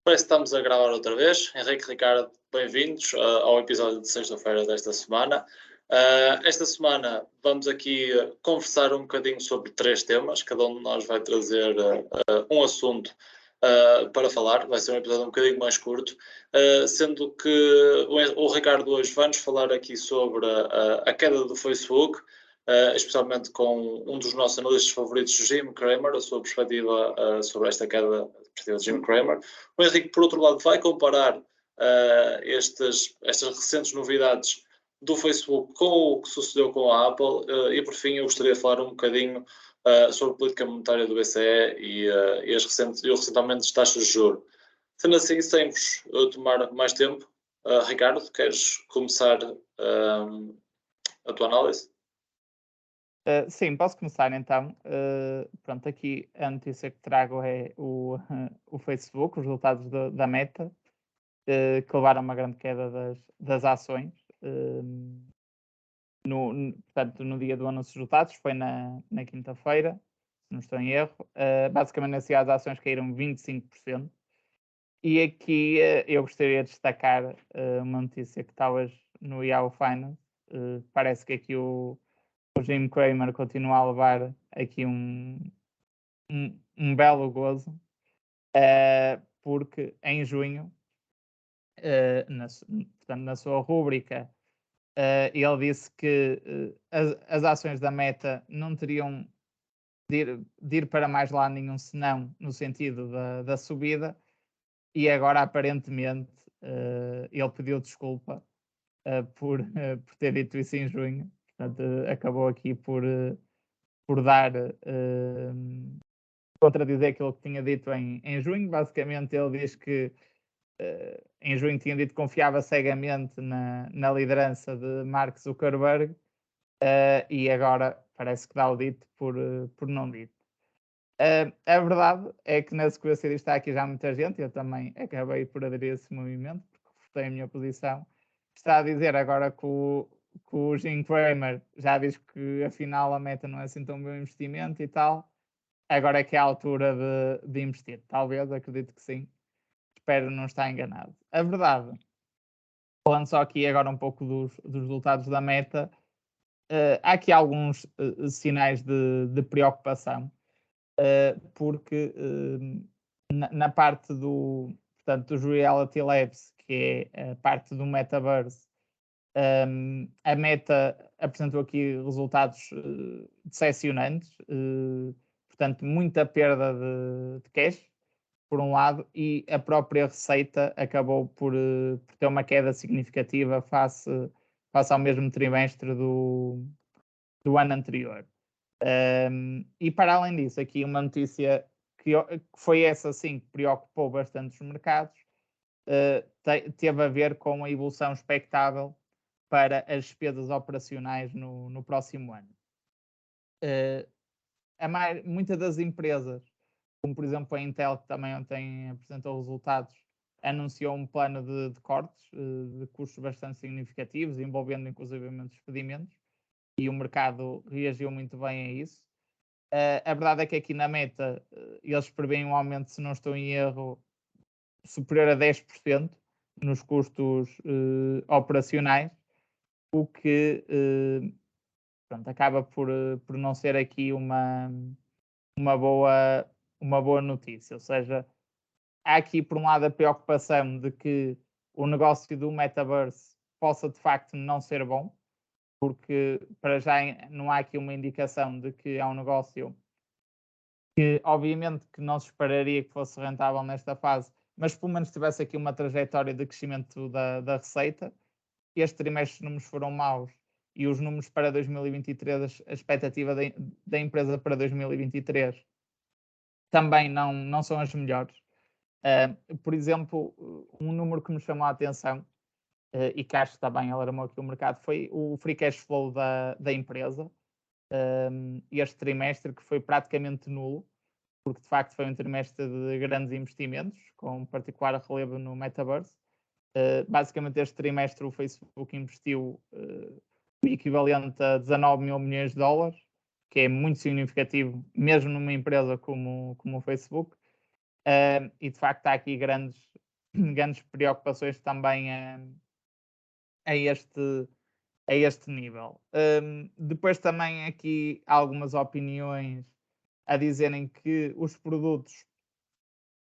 Parece que estamos a gravar outra vez. Henrique, Ricardo, bem-vindos ao episódio de sexta-feira desta semana. Esta semana vamos aqui conversar um bocadinho sobre 3 temas. Cada um de nós vai trazer um assunto para falar. Vai ser um episódio um bocadinho mais curto, sendo que o Ricardo hoje vai-nos falar aqui sobre a queda do Facebook, especialmente com um dos nossos analistas favoritos, Jim Cramer, a sua perspectiva sobre esta queda, a perspectiva de Jim Cramer. O Henrique, por outro lado, vai comparar estas recentes novidades do Facebook com o que sucedeu com a Apple e, por fim, eu gostaria de falar um bocadinho sobre a política monetária do BCE e o recente aumento das taxas de juros. Sendo assim, sem vos tomar mais tempo, Ricardo, queres começar a tua análise? Sim, posso começar então. Pronto, aqui a notícia que trago é o Facebook, os resultados da Meta, que levaram a uma grande queda das ações. Portanto, no dia do anúncio dos resultados, foi na quinta-feira, se não estou em erro. Basicamente, nesse dia as ações caíram 25%. E aqui eu gostaria de destacar uma notícia que está hoje no Yahoo Finance. Parece que aqui o Jim Cramer continua a levar aqui um belo gozo, porque em junho, portanto, na sua rúbrica, ele disse que as ações da Meta não teriam de ir para mais lado nenhum senão no sentido da subida, e agora aparentemente ele pediu desculpa por ter dito isso em junho. Portanto, acabou aqui por dar contradizer aquilo que tinha dito em junho. Basicamente, ele diz que em junho tinha dito que confiava cegamente na liderança de Mark Zuckerberg e agora parece que dá o dito por não dito. A verdade é que na sequência disto está aqui já muita gente, eu também acabei por aderir a esse movimento, porque reforcei a minha posição. Está a dizer agora que o Jim Cramer já diz que afinal a Meta não é assim tão bom investimento e tal. Agora é que é a altura de investir. Talvez, acredito que sim. Espero não estar enganado. A verdade, falando só aqui agora um pouco dos resultados da Meta, há aqui alguns sinais de preocupação, porque na parte portanto, dos Reality Labs, que é a parte do Metaverse, a Meta apresentou aqui resultados decepcionantes, portanto, muita perda de cash, por um lado, e a própria receita acabou por ter uma queda significativa face ao mesmo trimestre do ano anterior. E para além disso, aqui uma notícia que foi essa sim que preocupou bastante os mercados, teve a ver com a evolução expectável para as despesas operacionais no próximo ano. Muitas das empresas, como por exemplo a Intel, que também ontem apresentou resultados, anunciou um plano de cortes de custos bastante significativos, envolvendo inclusivamente despedimentos, e o mercado reagiu muito bem a isso. A verdade é que aqui na Meta eles prevêem um aumento, se não estou em erro, superior a 10% nos custos operacionais, o que pronto, acaba por não ser aqui uma boa notícia. Ou seja, há aqui por um lado a preocupação de que o negócio do Metaverse possa de facto não ser bom, porque para já não há aqui uma indicação de que é um negócio que obviamente que não se esperaria que fosse rentável nesta fase, mas pelo menos tivesse aqui uma trajetória de crescimento da receita. Este trimestre os números foram maus e os números para 2023, a expectativa da empresa para 2023 também não são as melhores. Por exemplo, um número que me chamou a atenção e que acho que também alarmou aqui o mercado foi o free cash flow da empresa este trimestre, que foi praticamente nulo, porque de facto foi um trimestre de grandes investimentos, com particular relevo no Metaverse. Basicamente este trimestre o Facebook investiu o equivalente a 19 mil milhões de dólares, que é muito significativo, mesmo numa empresa como o Facebook. E de facto há aqui grandes grandes preocupações também a este nível. Depois também aqui algumas opiniões a dizerem que os produtos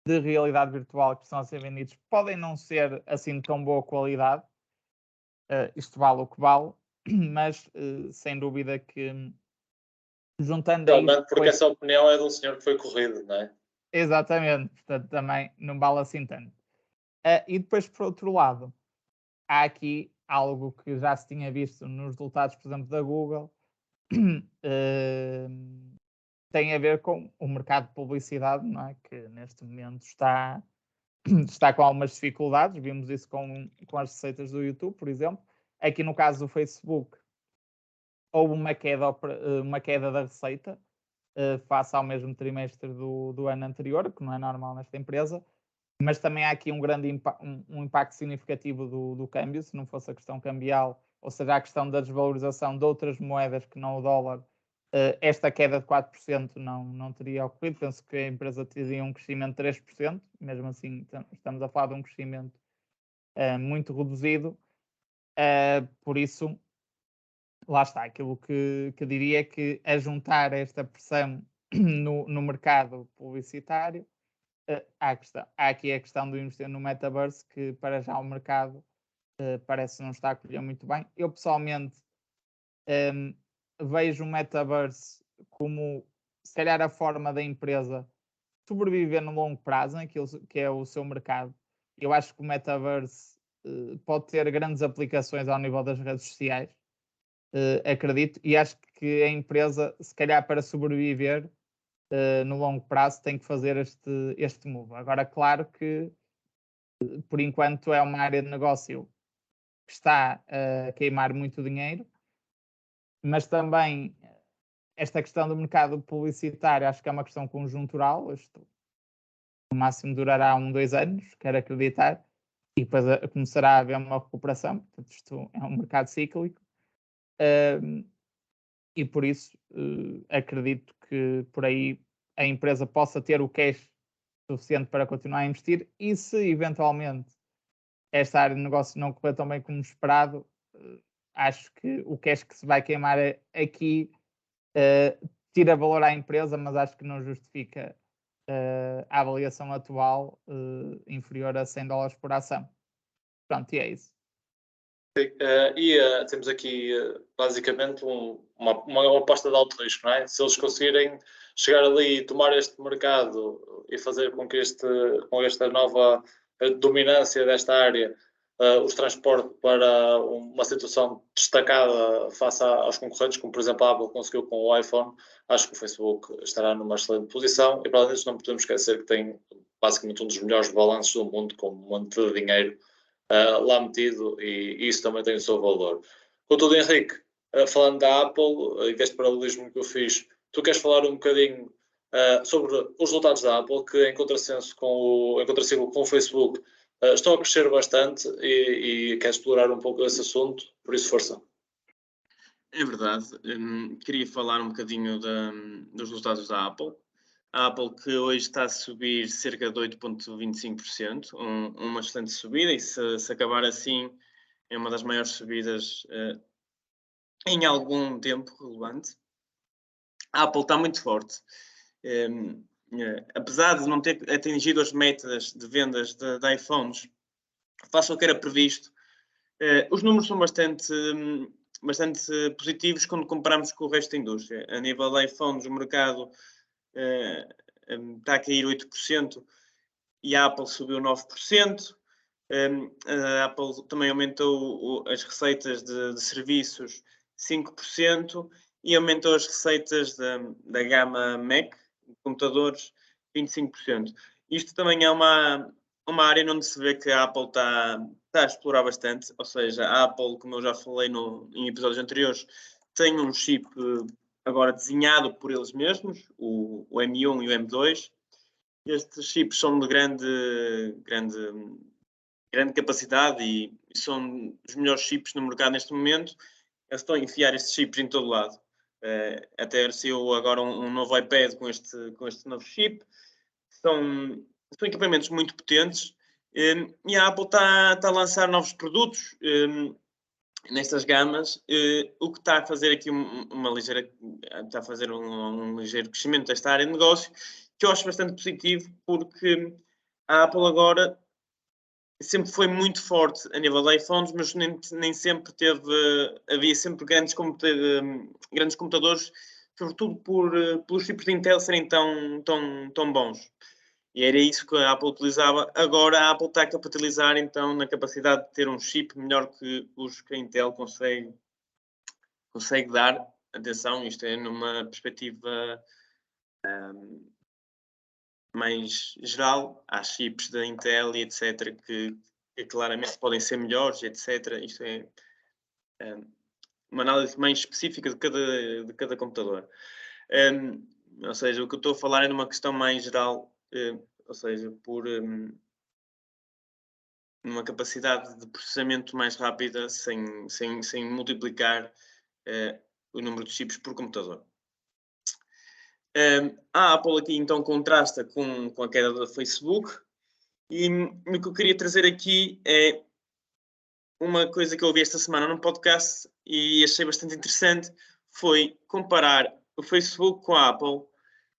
de realidade virtual que estão a ser vendidos podem não ser assim de tão boa qualidade. Isto vale o que vale, mas sem dúvida que juntando a isso Realmente, porque depois, essa opinião é de um senhor que foi corrido, não é? exatamente, portanto também não vale assim tanto. E depois, por outro lado, há aqui algo que já se tinha visto nos resultados, por exemplo, da Google, tem a ver com o mercado de publicidade, não é? Que neste momento está com algumas dificuldades, vimos isso com as receitas do YouTube, por exemplo. Aqui no caso do Facebook, houve uma queda da receita face ao mesmo trimestre do ano anterior, que não é normal nesta empresa, mas também há aqui um grande impacto significativo do câmbio, se não fosse a questão cambial, ou seja, a questão da desvalorização de outras moedas que não o dólar, esta queda de 4% não teria ocorrido. Penso que a empresa teria um crescimento de 3%, mesmo assim estamos a falar de um crescimento muito reduzido, por isso, lá está, aquilo que diria é que a juntar esta pressão no mercado publicitário, há aqui a questão do investir no metaverse, que para já o mercado parece não estar a acolher muito bem. Eu pessoalmente vejo o metaverse como se calhar a forma da empresa sobreviver no longo prazo, naquilo que é o seu mercado. Eu acho que o metaverse pode ter grandes aplicações ao nível das redes sociais, acredito, e acho que a empresa, se calhar para sobreviver, no longo prazo tem que fazer este move. Agora, claro que por enquanto é uma área de negócio que está a queimar muito dinheiro, mas também esta questão do mercado publicitário acho que é uma questão conjuntural. Isto no máximo durará 2 anos, quero acreditar, e depois começará a haver uma recuperação. Portanto, isto é um mercado cíclico. E por isso acredito que por aí a empresa possa ter o cash suficiente para continuar a investir, e se eventualmente esta área de negócio não correr tão bem como esperado, acho que o cash que se vai queimar aqui tira valor à empresa, mas acho que não justifica a avaliação atual inferior a $100 por ação. Pronto, e é isso. Temos aqui basicamente uma aposta de alto risco, não é? Se eles conseguirem chegar ali e tomar este mercado e fazer com que com esta nova dominância desta área os transporte para uma situação destacada face aos concorrentes, como por exemplo a Apple conseguiu com o iPhone, acho que o Facebook estará numa excelente posição. E para além disso, não podemos esquecer que tem basicamente um dos melhores balanços do mundo, com um monte de dinheiro lá metido, e isso também tem o seu valor. Contudo, Henrique, falando da Apple e deste paralelismo que eu fiz, tu queres falar um bocadinho sobre os resultados da Apple, que em contraciclo com o Facebook estão a crescer bastante, e queres explorar um pouco esse assunto, por isso força. É verdade. Queria falar um bocadinho dos resultados da Apple. A Apple, que hoje está a subir cerca de 8,25%, uma excelente subida, e se acabar assim, é uma das maiores subidas em algum tempo relevante. A Apple está muito forte. Apesar de não ter atingido as metas de vendas de iPhones, face ao que era previsto, os números são bastante positivos quando comparamos com o resto da indústria. A nível de iPhones, o mercado está a cair 8% e a Apple subiu 9%. A Apple também aumentou as receitas de serviços 5% e aumentou as receitas da gama Mac, de computadores, 25%. Isto também é uma área onde se vê que a Apple está a explorar bastante, ou seja, a Apple, como eu já falei em episódios anteriores, tem um chip agora desenhado por eles mesmos, o M1 e o M2. Estes chips são de grande capacidade e são os melhores chips no mercado neste momento. Eles estão a enfiar estes chips em todo lado. Até saiu agora um novo iPad com este novo chip. São equipamentos muito potentes E a Apple está a lançar novos produtos nestas gamas, o que está a fazer aqui está a fazer um ligeiro crescimento desta área de negócio, que eu acho bastante positivo, porque a Apple agora sempre foi muito forte a nível de iPhones, mas nem sempre havia sempre grandes computadores, sobretudo pelos tipos de Intel serem tão bons. E era isso que a Apple utilizava. Agora a Apple está a capitalizar então na capacidade de ter um chip melhor que os que a Intel consegue dar. Atenção, isto é numa perspectiva mais geral. Há chips da Intel e etc. que claramente podem ser melhores, etc. Isto é uma análise mais específica de cada computador. Ou seja, o que eu estou a falar é numa questão mais geral, ou seja, por uma capacidade de processamento mais rápida sem multiplicar o número de chips por computador. A Apple aqui então contrasta com a queda do Facebook, e o que eu queria trazer aqui é uma coisa que eu ouvi esta semana num podcast e achei bastante interessante, foi comparar o Facebook com a Apple,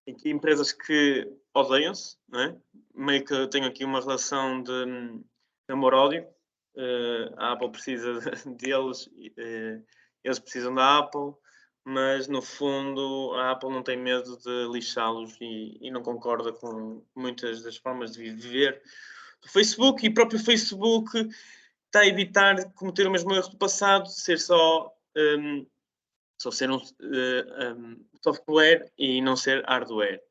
aqui empresas que odeiam-se, não é? Meio que eu tenho aqui uma relação de amor-ódio. A Apple precisa deles, eles precisam da Apple, mas no fundo a Apple não tem medo de lixá-los e não concorda com muitas das formas de viver do Facebook, e o próprio Facebook está a evitar cometer o mesmo erro do passado, de ser só ser um software e não ser hardware.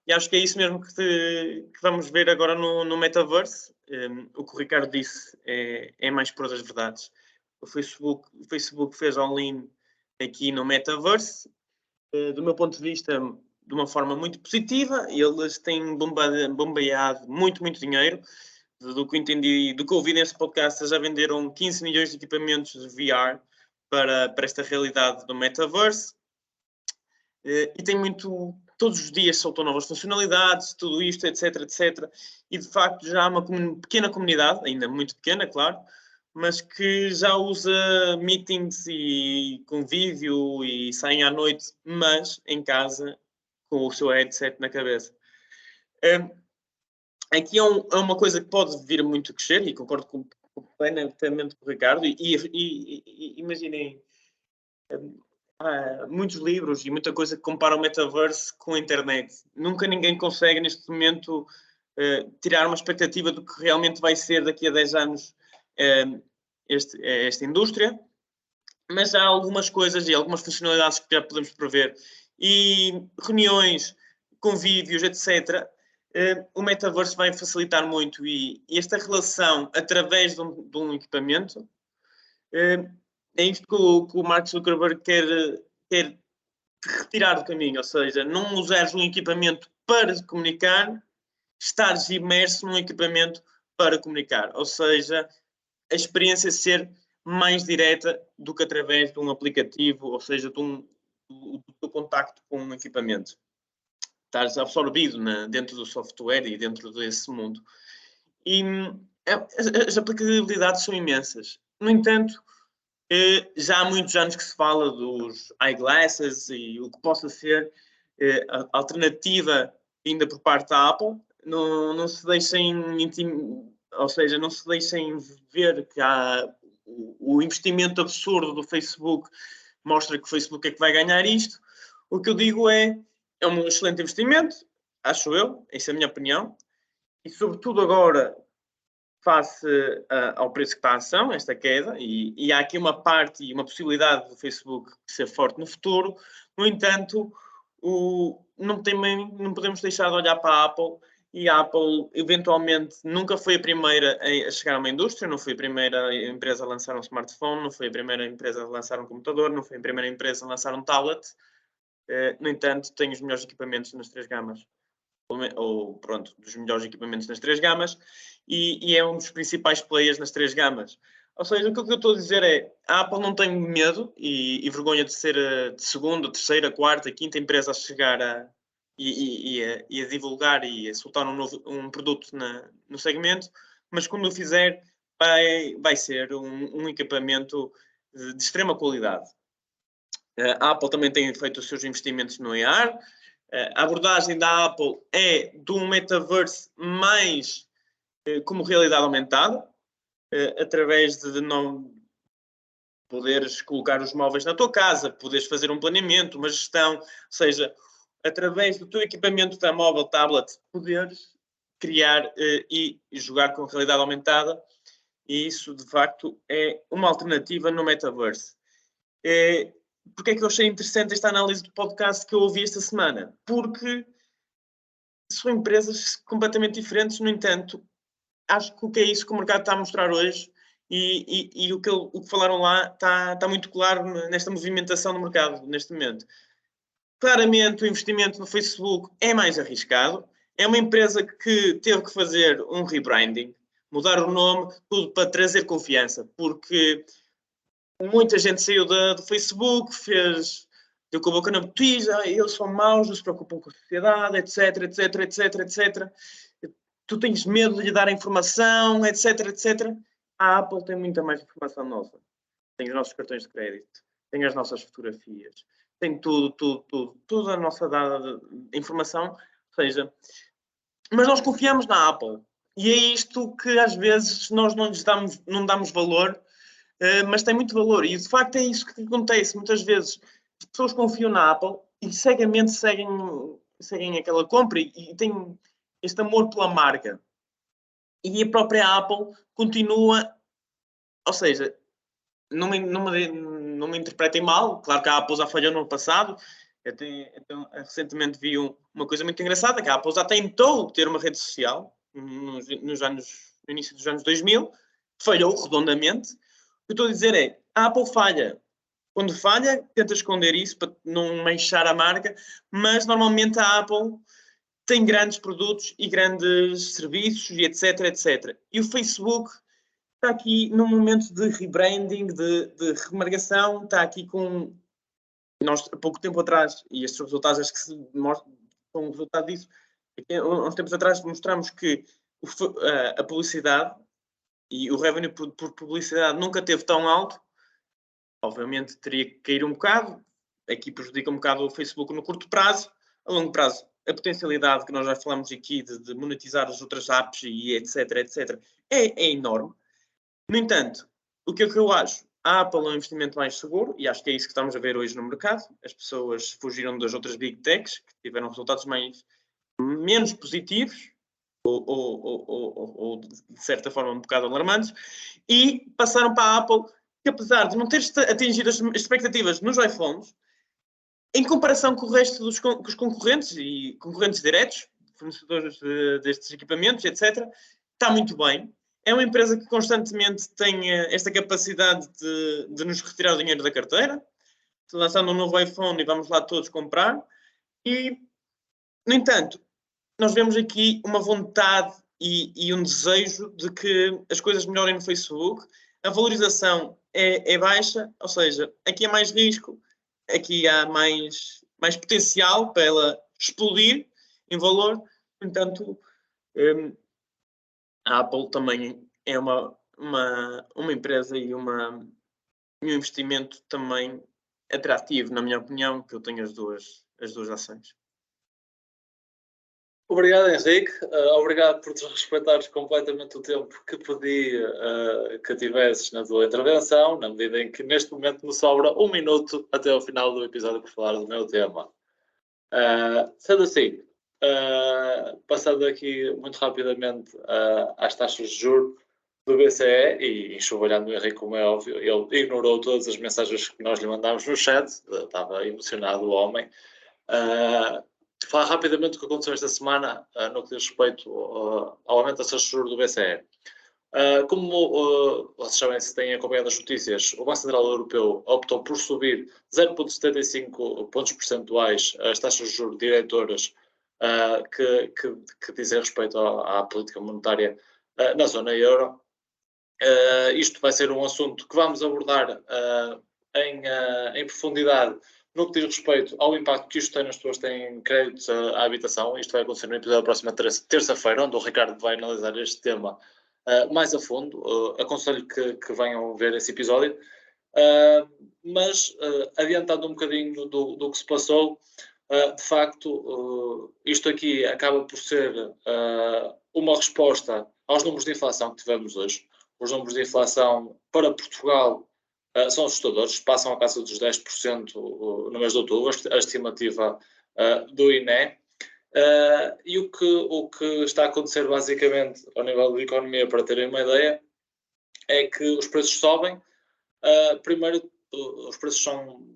E acho que é isso mesmo que vamos ver agora no Metaverse. O que o Ricardo disse é mais pura das verdades. O Facebook fez all-in aqui no Metaverse, do meu ponto de vista, de uma forma muito positiva. Eles têm bombeado muito dinheiro. Do que entendi, do que ouvi nesse podcast, já venderam 15 milhões de equipamentos de VR para esta realidade do Metaverse. E tem todos os dias soltam novas funcionalidades, tudo isto, etc. E de facto já há uma pequena comunidade, ainda muito pequena, claro, mas que já usa meetings e convívio e saem à noite, mas em casa, com o seu headset na cabeça. Aqui é uma coisa que pode vir muito a crescer, e concordo completamente com o Ricardo, e imaginem, há muitos livros e muita coisa que compara o Metaverse com a internet. Nunca ninguém consegue neste momento tirar uma expectativa do que realmente vai ser daqui a 10 anos esta indústria, mas há algumas coisas e algumas funcionalidades que já podemos prever, e reuniões, convívios, etc. O Metaverse vai facilitar muito, e esta relação através de um equipamento é isto que o Mark Zuckerberg quer retirar do caminho, ou seja, não usares um equipamento para comunicar, estares imerso num equipamento para comunicar, ou seja, a experiência ser mais direta do que através de um aplicativo, ou seja, do contacto com um equipamento. Estás absorvido dentro do software e dentro desse mundo. E as aplicabilidades são imensas. No entanto, já há muitos anos que se fala dos eyeglasses e o que possa ser a alternativa ainda por parte da Apple. Não se deixem ou seja, não se deixem ver que há o investimento absurdo do Facebook, mostra que o Facebook é que vai ganhar isto. O que eu digo é um excelente investimento, acho eu, essa é a minha opinião, e sobretudo agora, face ao preço que está a ação, esta queda, e há aqui uma parte e uma possibilidade do Facebook ser forte no futuro. No entanto, não podemos deixar de olhar para a Apple, e a Apple eventualmente nunca foi a primeira a chegar a uma indústria, não foi a primeira empresa a lançar um smartphone, não foi a primeira empresa a lançar um computador, não foi a primeira empresa a lançar um tablet. No entanto, tem os melhores equipamentos nas 3 gamas. Dos melhores equipamentos nas 3 gamas, e é um dos principais players nas 3 gamas. Ou seja, o que eu estou a dizer é, a Apple não tem medo e vergonha de ser a segunda, terceira, quarta, quinta empresa a chegar e a divulgar e a soltar um produto no segmento. mas quando o fizer, vai ser um equipamento de extrema qualidade. A Apple também tem feito os seus investimentos no AR. A abordagem da Apple é de um metaverse mais como realidade aumentada, através de não poderes colocar os móveis na tua casa, poderes fazer um planeamento, uma gestão, ou seja, através do teu equipamento da móvel, tablet, poderes criar e jogar com realidade aumentada, e isso de facto é uma alternativa no metaverse. Porque é que eu achei interessante esta análise do podcast que eu ouvi esta semana? Porque são empresas completamente diferentes, no entanto, acho que o que é isso que o mercado está a mostrar hoje e o que falaram lá está muito claro nesta movimentação do mercado neste momento. Claramente o investimento no Facebook é mais arriscado, é uma empresa que teve que fazer um rebranding, mudar o nome, tudo para trazer confiança, porque muita gente saiu do Facebook, deu com a boca na botija, eles são maus, não se preocupam com a sociedade, etc, etc, etc, etc. Tu tens medo de lhe dar a informação, etc, etc. A Apple tem muita mais informação nossa. Tem os nossos cartões de crédito, tem as nossas fotografias, tem tudo a nossa dada de informação, ou seja, mas nós confiamos na Apple. E é isto que às vezes nós não damos valor, mas tem muito valor. E de facto é isso que acontece. Muitas vezes as pessoas confiam na Apple e cegamente seguem aquela compra e têm este amor pela marca. E a própria Apple continua, ou seja, não me interpretem mal, claro que a Apple já falhou no ano passado. Recentemente vi uma coisa muito engraçada, que a Apple já tentou ter uma rede social no início dos anos 2000, falhou redondamente. O que eu estou a dizer é, a Apple falha. Quando falha, tenta esconder isso para não manchar a marca, mas normalmente a Apple tem grandes produtos e grandes serviços e etc, etc. E o Facebook está aqui num momento de rebranding, de remarcação, está aqui com... Nós, há pouco tempo atrás, e estes resultados acho que são um resultado disso, há uns tempos atrás mostramos que a publicidade e o revenue por publicidade nunca teve tão alto. Obviamente teria que cair um bocado, aqui prejudica um bocado o Facebook no curto prazo. A longo prazo, a potencialidade que nós já falamos aqui de monetizar as outras apps e etc, etc, é enorme. No entanto, o que é que eu acho? A Apple é um investimento mais seguro, e acho que é isso que estamos a ver hoje no mercado. As pessoas fugiram das outras big techs, que tiveram resultados menos positivos, ou de certa forma um bocado alarmantes, e passaram para a Apple, que apesar de não ter atingido as expectativas nos iPhones, em comparação com o resto dos concorrentes, e concorrentes diretos, fornecedores destes equipamentos, etc., está muito bem. É uma empresa que constantemente tem esta capacidade de nos retirar o dinheiro da carteira, lançando um novo iPhone e vamos lá todos comprar. E, no entanto, nós vemos aqui uma vontade e um desejo de que as coisas melhorem no Facebook. A valorização é baixa, ou seja, aqui há mais risco, aqui há mais potencial para ela explodir em valor. No entanto, a Apple também é uma empresa e um investimento também atrativo, na minha opinião, que eu tenho as duas ações. Obrigado, Henrique. Obrigado por te respeitares completamente o tempo que pedi que tivesses na tua intervenção, na medida em que neste momento me sobra 1 minuto até ao final do episódio para falar do meu tema. Sendo assim, passando aqui muito rapidamente às taxas de juros do BCE e enxovalhando o Henrique, como é óbvio, ele ignorou todas as mensagens que nós lhe mandámos no chat, estava emocionado o homem. Falar rapidamente o que aconteceu esta semana no que diz respeito ao aumento das taxas de juros do BCE. Como vocês sabem, se têm acompanhado as notícias, o Banco Central Europeu optou por subir 0,75 pontos percentuais as taxas de juros diretoras que dizem respeito à política monetária na zona euro. Isto vai ser um assunto que vamos abordar em profundidade no que diz respeito ao impacto que isto tem nas pessoas que têm créditos à habitação. Isto vai acontecer no episódio da próxima terça-feira, onde o Ricardo vai analisar este tema mais a fundo. Aconselho que venham ver esse episódio. Mas, adiantando um bocadinho do que se passou, de facto, isto aqui acaba por ser uma resposta aos números de inflação que tivemos hoje. Os números de inflação para Portugal são assustadores, passam a casa dos 10% no mês de outubro, a estimativa do INE. E o que está a acontecer basicamente ao nível da economia, para terem uma ideia, é que os preços sobem. Primeiro, os preços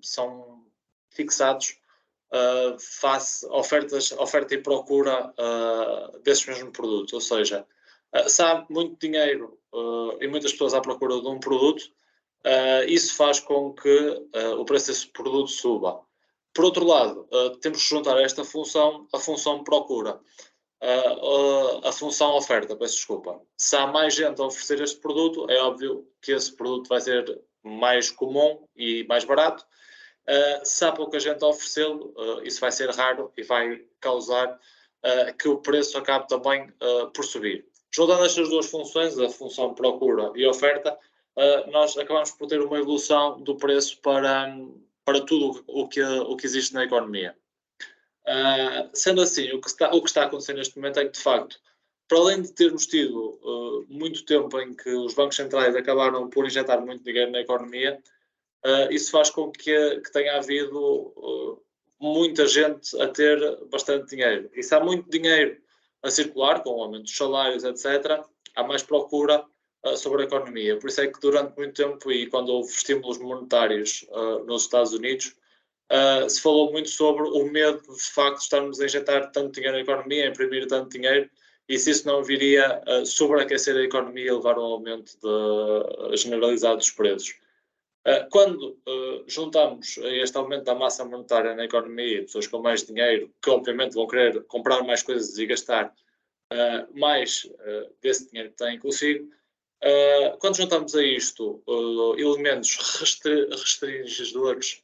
são fixados face a oferta e procura desses mesmos produtos. Ou seja, se há muito dinheiro e muitas pessoas à procura de um produto, isso faz com que o preço desse produto suba. Por outro lado, temos que juntar a esta função a função procura. A função oferta, peço desculpa. Se há mais gente a oferecer este produto, é óbvio que esse produto vai ser mais comum e mais barato. Se há pouca gente a oferecê-lo, isso vai ser raro e vai causar que o preço acabe também por subir. Juntando estas duas funções, a função procura e oferta, nós acabamos por ter uma evolução do preço para tudo o que existe na economia. Sendo assim, o que está a acontecer neste momento é que, de facto, para além de termos tido muito tempo em que os bancos centrais acabaram por injetar muito dinheiro na economia, isso faz com que tenha havido muita gente a ter bastante dinheiro. E se há muito dinheiro a circular, com o aumento dos salários, etc., há mais procura sobre a economia. Por isso é que durante muito tempo, e quando houve estímulos monetários nos Estados Unidos, se falou muito sobre o medo de facto de estarmos a injetar tanto dinheiro na economia, a imprimir tanto dinheiro, e se isso não viria a sobreaquecer a economia e levar a um aumento generalizado dos preços. Quando juntamos este aumento da massa monetária na economia, pessoas com mais dinheiro, que obviamente vão querer comprar mais coisas e gastar mais desse dinheiro que têm consigo, quando juntamos a isto elementos restringidores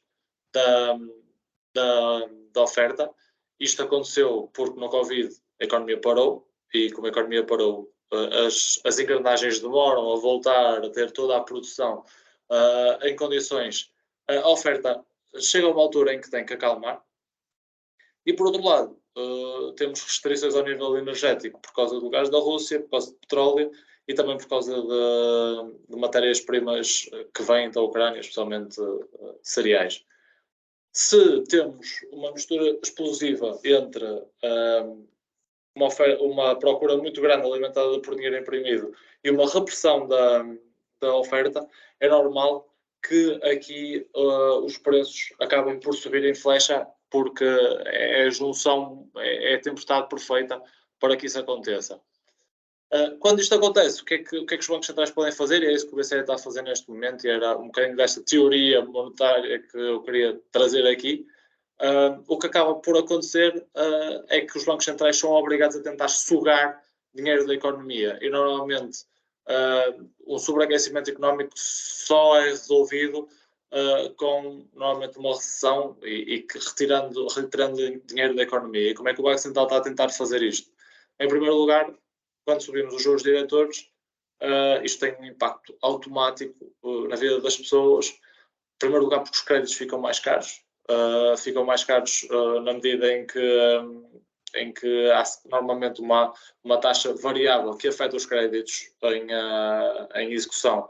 da oferta, isto aconteceu porque no Covid a economia parou, e como a economia parou, as engrenagens demoram a voltar a ter toda a produção em condições. A oferta chega a uma altura em que tem que acalmar, e por outro lado temos restrições ao nível energético por causa do gás da Rússia, por causa de petróleo e também por causa de matérias-primas que vêm da Ucrânia, especialmente cereais. Se temos uma mistura explosiva entre uma procura muito grande alimentada por dinheiro imprimido e uma repressão da oferta, é normal que aqui os preços acabem por subir em flecha, porque é a junção, é a tempestade perfeita para que isso aconteça. Quando isto acontece, o que é que os bancos centrais podem fazer? E é isso que o BCE está a fazer neste momento, e era um bocadinho desta teoria monetária que eu queria trazer aqui. O que acaba por acontecer é que os bancos centrais são obrigados a tentar sugar dinheiro da economia, e normalmente um sobreaquecimento económico só é resolvido com normalmente uma recessão e que retirando dinheiro da economia. E como é que o Banco Central está a tentar fazer isto? Em primeiro lugar, quando subimos os juros diretores, isto tem um impacto automático na vida das pessoas. Em primeiro lugar, porque os créditos ficam mais caros. Na medida em que há normalmente uma taxa variável que afeta os créditos em execução.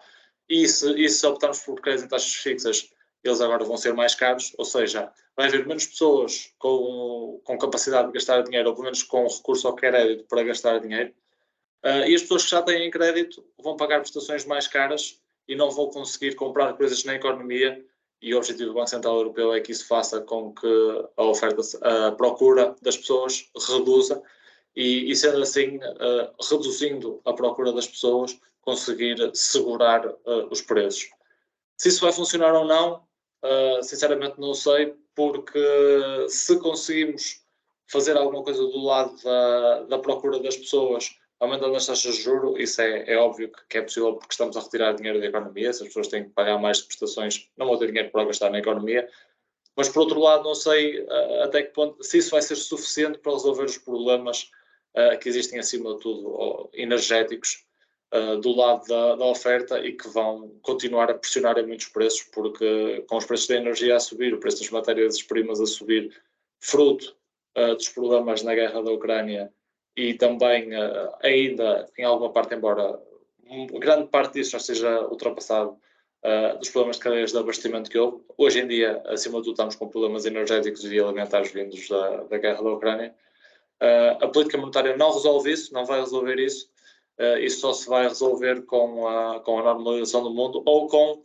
E se optarmos por créditos em taxas fixas, eles agora vão ser mais caros, ou seja, vai haver menos pessoas com capacidade de gastar dinheiro, ou pelo menos com recurso ao crédito para gastar dinheiro. E as pessoas que já têm crédito vão pagar prestações mais caras e não vão conseguir comprar coisas na economia, e o objetivo do Banco Central Europeu é que isso faça com que a procura das pessoas reduza e sendo assim, reduzindo a procura das pessoas, conseguir segurar os preços. Se isso vai funcionar ou não, sinceramente não sei, porque se conseguimos fazer alguma coisa do lado da procura das pessoas, aumentando as taxas de juros, isso é óbvio que é possível, porque estamos a retirar dinheiro da economia. Se as pessoas têm que pagar mais prestações, não vão ter dinheiro para gastar na economia. Mas, por outro lado, não sei até que ponto, se isso vai ser suficiente para resolver os problemas que existem, acima de tudo, energéticos, do lado da oferta e que vão continuar a pressionar em muitos preços, porque com os preços da energia a subir, o preço das matérias-primas a subir, fruto dos problemas na guerra da Ucrânia e também ainda em alguma parte, embora grande parte disso já seja ultrapassado, dos problemas de cadeias de abastecimento que houve. Hoje em dia, acima de tudo, estamos com problemas energéticos e alimentares vindos da guerra da Ucrânia. A política monetária não resolve isso, não vai resolver isso. Isso só se vai resolver com a normalização do mundo ou com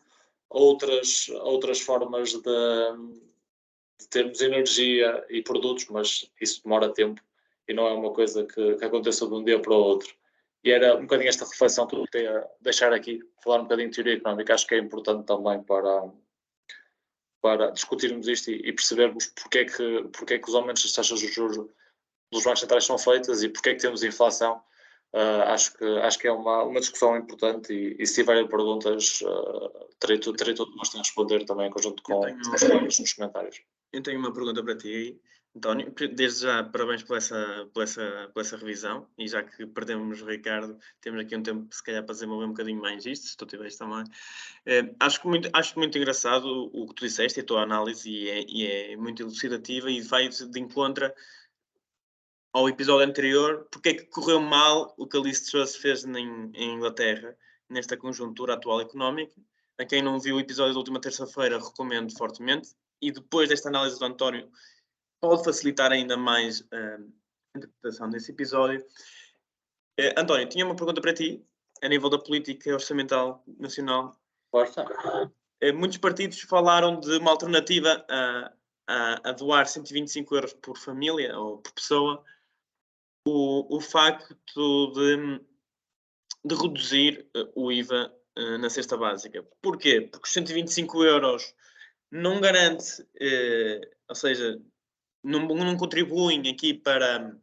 outras formas de termos energia e produtos, mas isso demora tempo e não é uma coisa que aconteça de um dia para o outro. E era um bocadinho esta reflexão que eu queria deixar aqui, falar um bocadinho de teoria económica, acho que é importante também para discutirmos isto e percebermos porque é que os aumentos das taxas de juros dos bancos centrais são feitas e porque é que temos inflação. Acho que é uma discussão importante e se tiverem perguntas, terei todo o gosto em responder também em conjunto com os colegas nos comentários. Eu tenho uma pergunta para ti, António. Desde já, parabéns por essa revisão. E já que perdemos o Ricardo, temos aqui um tempo, se calhar, para desenvolver um bocadinho mais isto, se tu tiveres também. Acho muito engraçado o que tu disseste, a tua análise, e é muito elucidativa e vai de encontro ao episódio anterior, porque é que correu mal o que a Liz Truss fez em Inglaterra, nesta conjuntura atual económica. A quem não viu o episódio da última terça-feira, recomendo fortemente. E depois desta análise do António, pode facilitar ainda mais a interpretação desse episódio. António, tinha uma pergunta para ti, a nível da política orçamental nacional. Força. Muitos partidos falaram de uma alternativa a doar 125 euros por família ou por pessoa, o facto de reduzir o IVA na cesta básica. Porquê? Porque os 125 euros não garante, ou seja, não contribuem aqui para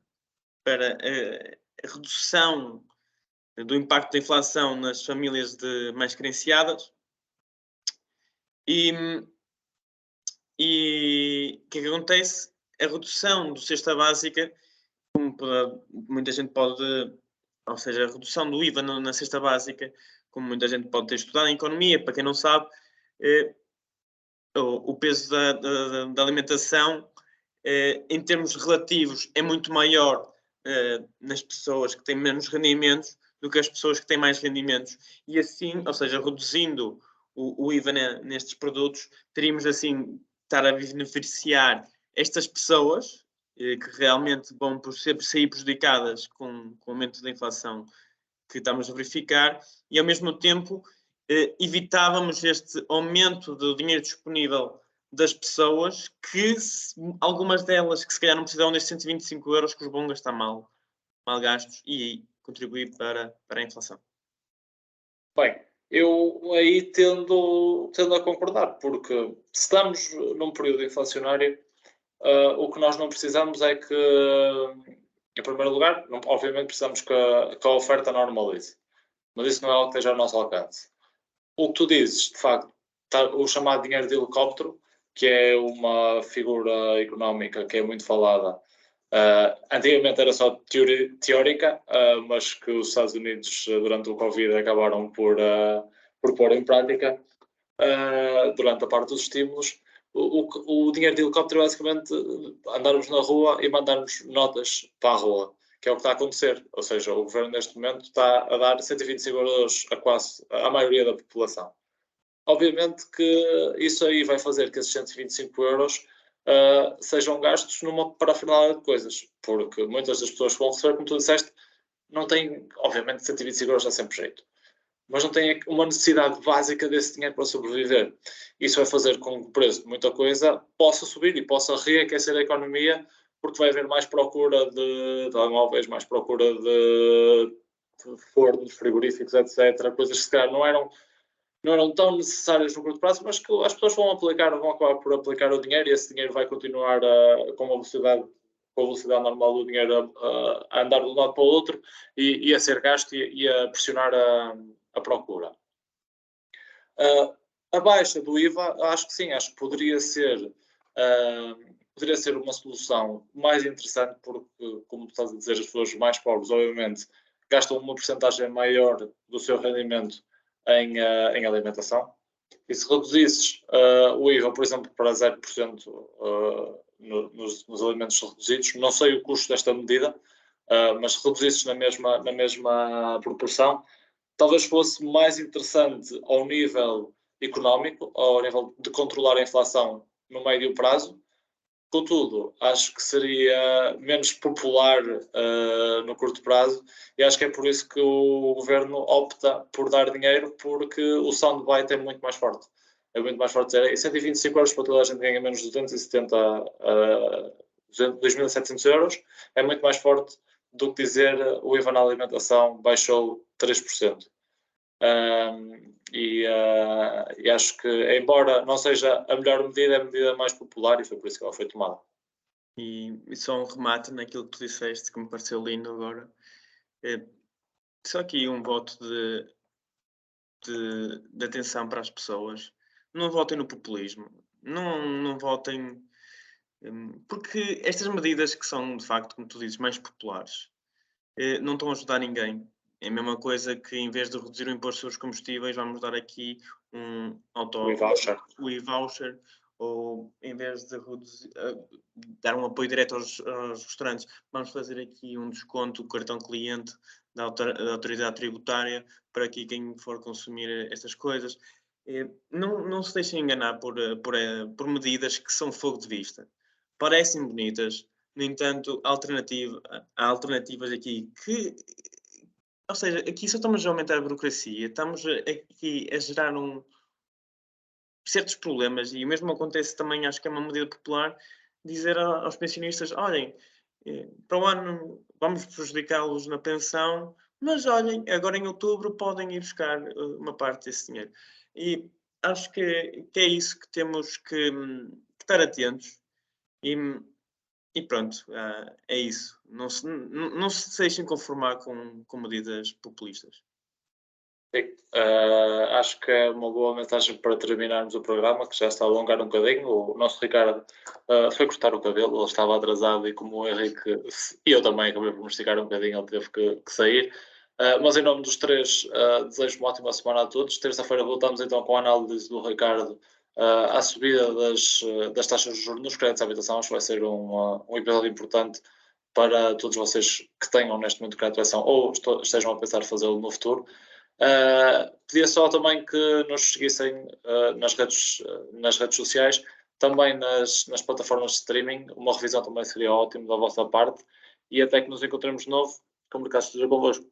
a redução do impacto da inflação nas famílias mais carenciadas. E o que é que acontece? A redução do cesta básica, como muita gente pode, ou seja, a redução do IVA na cesta básica, como muita gente pode ter estudado em economia, para quem não sabe, o peso da alimentação, em termos relativos, é muito maior nas pessoas que têm menos rendimentos do que as pessoas que têm mais rendimentos. E assim, ou seja, reduzindo o IVA nestes produtos, teríamos assim estar a beneficiar estas pessoas que realmente vão sair prejudicadas com o aumento da inflação que estamos a verificar e, ao mesmo tempo, evitávamos este aumento do dinheiro disponível das pessoas que, algumas delas que se calhar não precisavam destes 125 euros, que os vão gastar mal gastos e contribuir para a inflação. Bem, eu aí tendo a concordar, porque se estamos num período inflacionário, o que nós não precisamos é que, em primeiro lugar, obviamente precisamos que a oferta normalize, mas isso não é algo que esteja ao nosso alcance. O que tu dizes, de facto, o chamado dinheiro de helicóptero, que é uma figura económica que é muito falada, antigamente era só teórica, mas que os Estados Unidos, durante o Covid, acabaram por pôr em prática durante a parte dos estímulos. O dinheiro de helicóptero é basicamente andarmos na rua e mandarmos notas para a rua, que é o que está a acontecer. Ou seja, o governo neste momento está a dar 125 euros à maioria da população. Obviamente que isso aí vai fazer que esses 125 euros sejam gastos numa parafernália de coisas, porque muitas das pessoas que vão receber, como tu disseste, não têm, obviamente 125 euros dá sempre jeito, mas não têm uma necessidade básica desse dinheiro para sobreviver. Isso vai fazer com que o preço de muita coisa possa subir e possa reaquecer a economia, porque vai haver mais procura de telemóveis, mais procura de fornos, frigoríficos, etc. Coisas que se calhar não eram tão necessárias no curto prazo, mas que as pessoas vão acabar por aplicar o dinheiro e esse dinheiro vai continuar com a velocidade normal do dinheiro a andar de um lado para o outro e a ser gasto e a pressionar a procura. A baixa do IVA, acho que sim, acho que poderia ser uma solução mais interessante porque, como tu estás a dizer, as pessoas mais pobres, obviamente, gastam uma porcentagem maior do seu rendimento em alimentação. E se reduzisses o IVA, por exemplo, para 0% nos alimentos reduzidos, não sei o custo desta medida, mas se reduzisses na mesma proporção, talvez fosse mais interessante ao nível económico, ao nível de controlar a inflação no médio prazo. Contudo, acho que seria menos popular no curto prazo, e acho que é por isso que o governo opta por dar dinheiro, porque o soundbite é muito mais forte. É muito mais forte dizer 125 euros para toda a gente ganha menos 2.700 euros, é muito mais forte do que dizer o IVA na alimentação baixou 3%. E acho que, embora não seja a melhor medida, é a medida mais popular, e foi por isso que ela foi tomada. E só um remate naquilo que tu disseste, que me pareceu lindo agora. Só aqui um voto de atenção para as pessoas. Não votem no populismo. Não votem... porque estas medidas que são, de facto, como tu dizes, mais populares, não estão a ajudar ninguém. É a mesma coisa que, em vez de reduzir o imposto sobre os combustíveis, vamos dar aqui o e-voucher, ou em vez de dar um apoio direto aos restaurantes, vamos fazer aqui um desconto, cartão cliente da autoridade tributária, para aqui quem for consumir estas coisas. Não se deixem enganar por medidas que são fogo de vista. Parecem bonitas, no entanto, há alternativas aqui que... Ou seja, aqui só estamos a aumentar a burocracia, estamos aqui a gerar certos problemas, e o mesmo acontece também, acho que é uma medida popular, dizer aos pensionistas, olhem, para o ano vamos prejudicá-los na pensão, mas olhem, agora em outubro podem ir buscar uma parte desse dinheiro. E acho que é isso que temos que estar atentos. E pronto, é isso. Não se deixem conformar com medidas populistas. Sim, acho que é uma boa mensagem para terminarmos o programa, que já está a alongar um bocadinho. O nosso Ricardo foi cortar o cabelo, ele estava atrasado, e como o Henrique e eu também acabei por me esticar um bocadinho, ele teve que sair. Mas em nome dos três, desejo uma ótima semana a todos. Terça-feira voltamos então com a análise do Ricardo à subida das taxas de juros nos créditos de habitação. Acho que vai ser um episódio importante para todos vocês que tenham neste momento crédito de habitação ou estejam a pensar fazê-lo no futuro. Pedia só também que nos seguissem nas redes sociais, também nas plataformas de streaming. Uma revisão também seria ótimo da vossa parte, e até que nos encontremos de novo, que o mercado esteja convosco.